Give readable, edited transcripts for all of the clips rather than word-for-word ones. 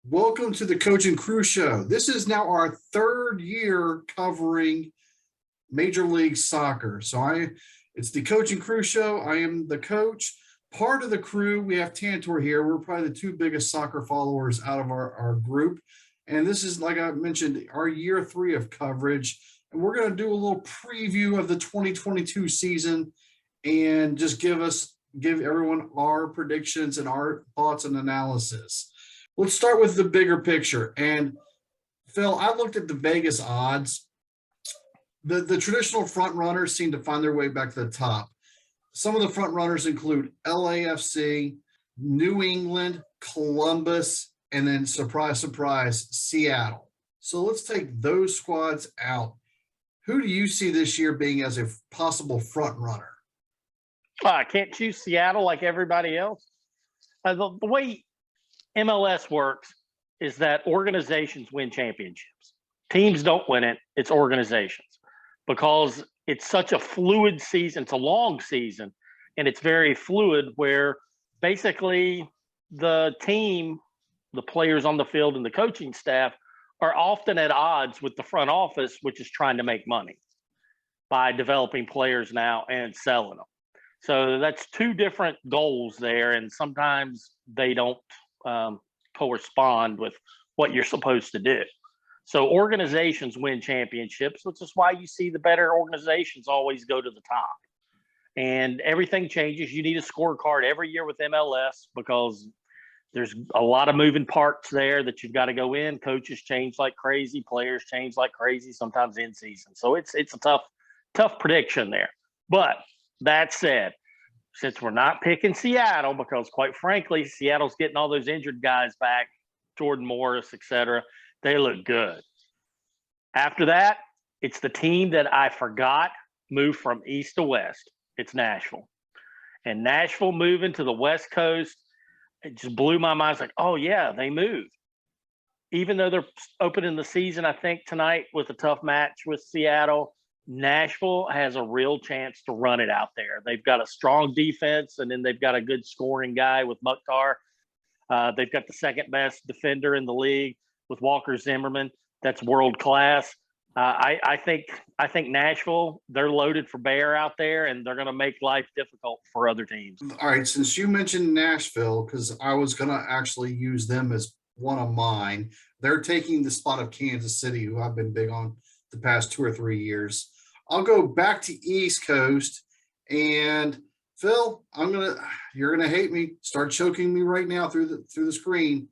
Welcome to the Coach and Crew Show. This is now our third year covering Major League Soccer. It's the Coach and Crew Show. I am the coach. Part of the crew, we have Tantor here. We're probably the two biggest soccer followers out of our group. And this is, like I mentioned, our year 3 of coverage. And we're going to do a little preview of the 2022 season and just give everyone our predictions and our thoughts and analysis. Let's start with the bigger picture. And Phil, I looked at the Vegas odds. The traditional front runners seem to find their way back to the top. Some of the front runners include LAFC, New England, Columbus, and then surprise, surprise, Seattle. So let's take those squads out. Who do you see this year being as a possible front runner? I can't choose Seattle like everybody else. The way MLS works is that organizations win championships. Teams don't win it. It's organizations, because it's such a fluid season. It's a long season, and it's very fluid, where basically the team, the players on the field and the coaching staff are often at odds with the front office, which is trying to make money by developing players now and selling them. So that's two different goals there, and sometimes they don't correspond with what you're supposed to do. So organizations win championships, which is why you see the better organizations always go to the top. And everything changes. You need a scorecard every year with MLS because there's a lot of moving parts there that you've got to go in. Coaches change like crazy, players change like crazy, sometimes in season. So it's a tough prediction there. But that said, since we're not picking Seattle, because quite frankly, Seattle's getting all those injured guys back, Jordan Morris, etc., they look good. After that, it's the team that I forgot moved from east to west. It's Nashville. And Nashville moving to the West Coast, it just blew my mind. It's like, oh, yeah, they moved. Even though they're opening the season, I think, tonight with a tough match with Seattle, Nashville has a real chance to run it out there. They've got a strong defense, and then they've got a good scoring guy with Mukhtar. They've got the second best defender in the league with Walker Zimmerman. That's world class. I think Nashville, they're loaded for bear out there, and they're going to make life difficult for other teams. All right, since you mentioned Nashville, because I was going to actually use them as one of mine, they're taking the spot of Kansas City, who I've been big on the past 2 or 3 years. I'll go back to East Coast, and Phil, you're gonna hate me. Start choking me right now through the screen.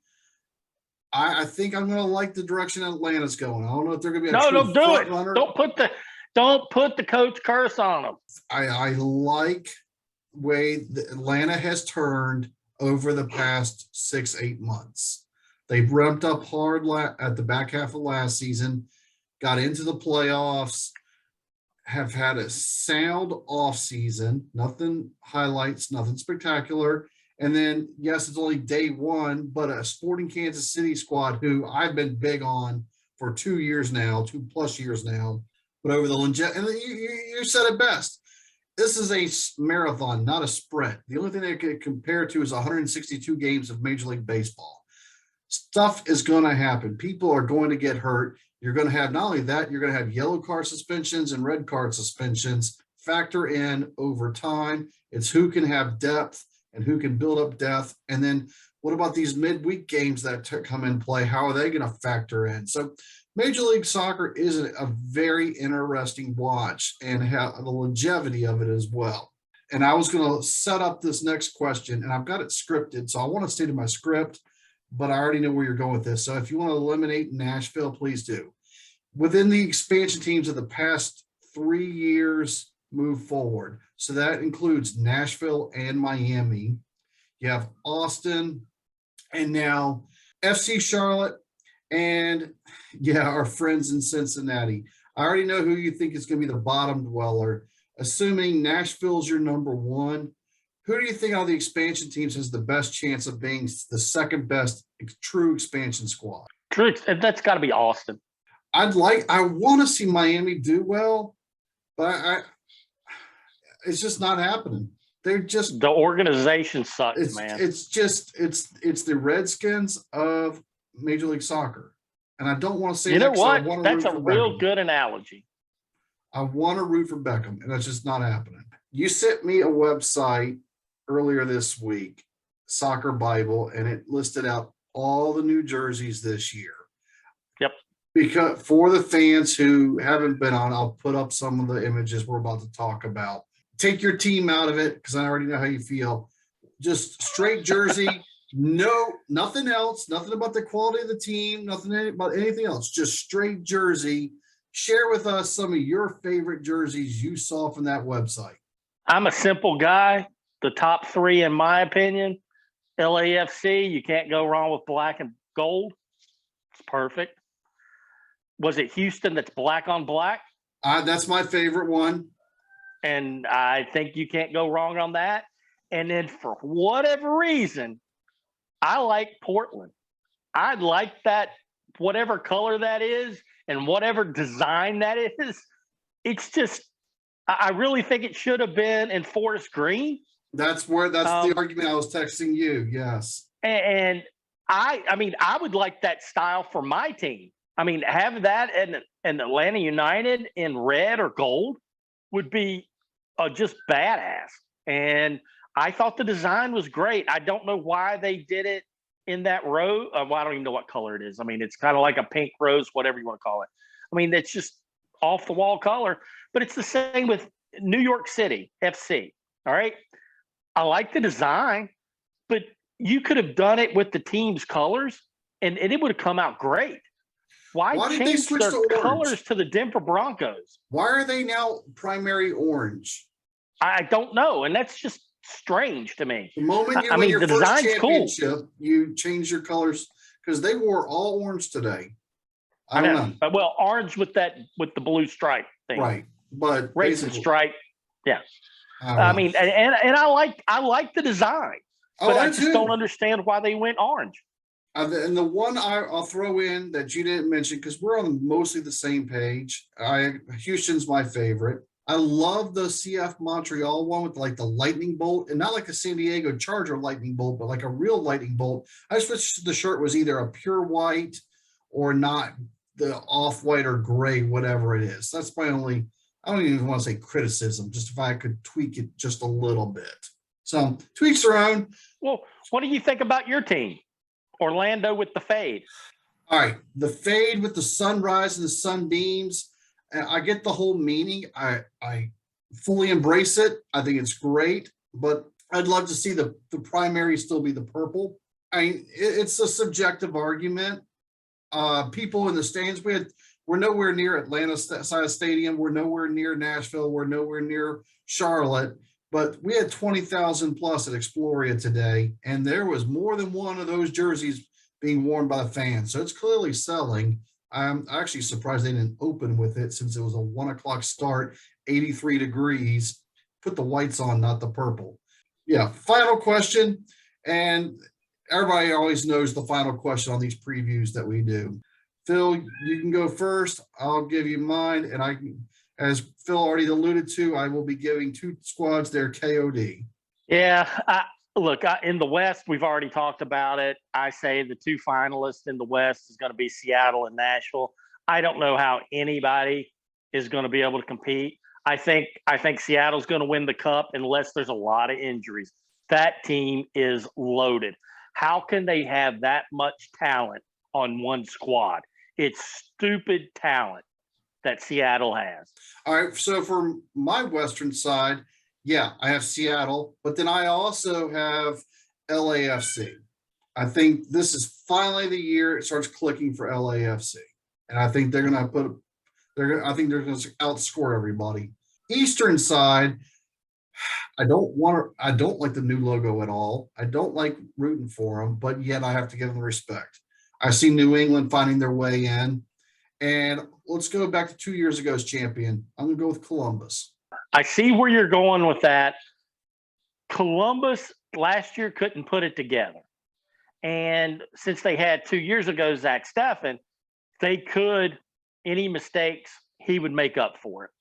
I think I'm gonna like the direction Atlanta's going. I don't know if they're gonna be don't do it. Runner. Don't put the coach curse on them. I like the way that Atlanta has turned over the past 6-8 months. They've ramped up hard at the back half of last season, got into the playoffs, have had a sound off season, nothing highlights, nothing spectacular. And then, yes, it's only day 1, but a Sporting Kansas City squad who I've been big on for 2 years now, 2+ years now. But over the longevity, and you said it best. This is a marathon, not a sprint. The only thing they could compare to is 162 games of Major League Baseball. Stuff is going to happen. People are going to get hurt. You're going to have, not only that, you're going to have yellow card suspensions and red card suspensions factor in over time. It's who can have depth and who can build up depth. And then what about these midweek games that come in play? How are they going to factor in? So Major League Soccer is a very interesting watch, and have the longevity of it as well. And I was going to set up this next question, and I've got it scripted, so I want to stay to my script, but I already know where you're going with this. So if you want to eliminate Nashville, please do. Within the expansion teams of the past 3 years, move forward. So that includes Nashville and Miami. You have Austin, and now FC Charlotte, and our friends in Cincinnati. I already know who you think is going to be the bottom dweller. Assuming Nashville's your number 1, who do you think out of the expansion teams has the best chance of being the second best true expansion squad? True, that's got to be Austin. I want to see Miami do well, but it's just not happening. They're just, the organization sucks, man. It's the Redskins of Major League Soccer. And I don't want to say You that know because I what? want to That's root a for real Beckham. good analogy. I want to root for Beckham, and that's just not happening. You sent me a website earlier this week, Soccer Bible, and it listed out all the new jerseys this year. Yep. Because for the fans who haven't been on, I'll put up some of the images we're about to talk about. Take your team out of it because I already know how you feel. Just straight jersey, nothing else, nothing about the quality of the team, nothing about anything else, just straight jersey. Share with us some of your favorite jerseys you saw from that website. I'm a simple guy. The top three, in my opinion, LAFC, you can't go wrong with black and gold. It's perfect. Was it Houston that's black on black? That's my favorite one. And I think you can't go wrong on that. And then for whatever reason, I like Portland. I like that, whatever color that is and whatever design that is. It's just, I really think it should have been in forest green. That's the argument I was texting you. Yes. And I mean, I would like that style for my team. I mean, have that and Atlanta United in red or gold would be just badass. And I thought the design was great. I don't know why they did it in that row. Well, I don't even know what color it is. I mean, it's kind of like a pink rose, whatever you want to call it. I mean, it's just off the wall color, but it's the same with New York City FC. All right. I like the design, but you could have done it with the team's colors and it would have come out great. Why did they change switch their to colors to the Denver Broncos? Why are they now primary orange? I don't know. And that's just strange to me. The moment you win your first championship, you change your colors because they wore all orange today. I don't know. Well, orange with the blue stripe thing. Right. But racing stripe. Yeah. I mean, and I like the design, but I just don't understand why they went orange. And the one I'll throw in that you didn't mention, because we're on mostly the same page. Houston's my favorite. I love the CF Montreal one with like the lightning bolt, and not like a San Diego Charger lightning bolt, but like a real lightning bolt. I just wish the shirt was either a pure white or not the off-white or gray, whatever it is. That's my only, I don't even want to say criticism, just if I could tweak it just a little bit. So tweaks their own. Well, what do you think about your team? Orlando with the fade. All right. The fade with the sunrise and the sunbeams. I get the whole meaning. I fully embrace it. I think it's great, but I'd love to see the primary still be the purple. I mean, it's a subjective argument. People in the stands, we're nowhere near Atlanta size stadium. We're nowhere near Nashville. We're nowhere near Charlotte. But we had 20,000 plus at Exploria today, and there was more than one of those jerseys being worn by the fans. So it's clearly selling. I'm actually surprised they didn't open with it since it was a 1 o'clock start, 83 degrees. Put the whites on, not the purple. Yeah, final question. And everybody always knows the final question on these previews that we do. Phil, you can go first. I'll give you mine, and as Phil already alluded to, I will be giving two squads their KOD. Yeah, look, in the West, we've already talked about it. I say the two finalists in the West is going to be Seattle and Nashville. I don't know how anybody is going to be able to compete. I think Seattle's going to win the cup unless there's a lot of injuries. That team is loaded. How can they have that much talent on one squad? It's stupid talent that Seattle has. All right, so for my Western side, yeah, I have Seattle, but then I also have LAFC. I think this is finally the year it starts clicking for LAFC, and I think they're going to outscore everybody. Eastern side, I don't like the new logo at all. I don't like rooting for them, but yet I have to give them respect. I see New England finding their way in. And let's go back to 2 years ago's champion. I'm going to go with Columbus. I see where you're going with that. Columbus last year couldn't put it together. And since they had 2 years ago Zach Steffen, any mistakes, he would make up for it.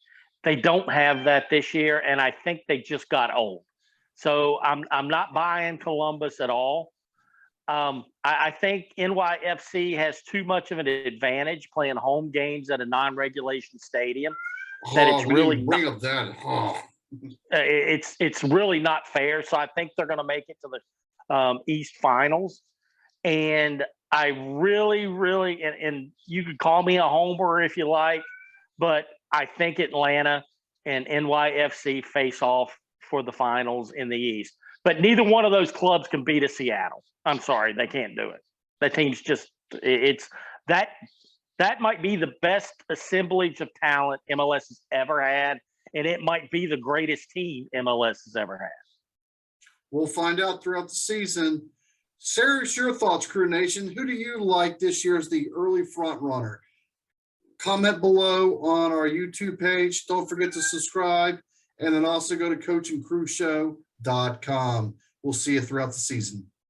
They don't have that this year, and I think they just got old. So I'm not buying Columbus at all. I think NYFC has too much of an advantage playing home games at a non-regulation stadium. That it's we really didn't bring up that. Oh. It's really not fair. So I think they're going to make it to the East Finals, and I really and you could call me a homer if you like, but I think Atlanta and NYFC face off for the finals in the East. But neither one of those clubs can beat a Seattle. I'm sorry, they can't do it. The team's just it's that that might be the best assemblage of talent MLS has ever had, and it might be the greatest team MLS has ever had. We'll find out throughout the season. Sarah's your thoughts, Crew Nation. Who do you like this year as the early front runner? Comment below on our YouTube page. Don't forget to subscribe, and then also go to coachandcrewshow.com. We'll see you throughout the season.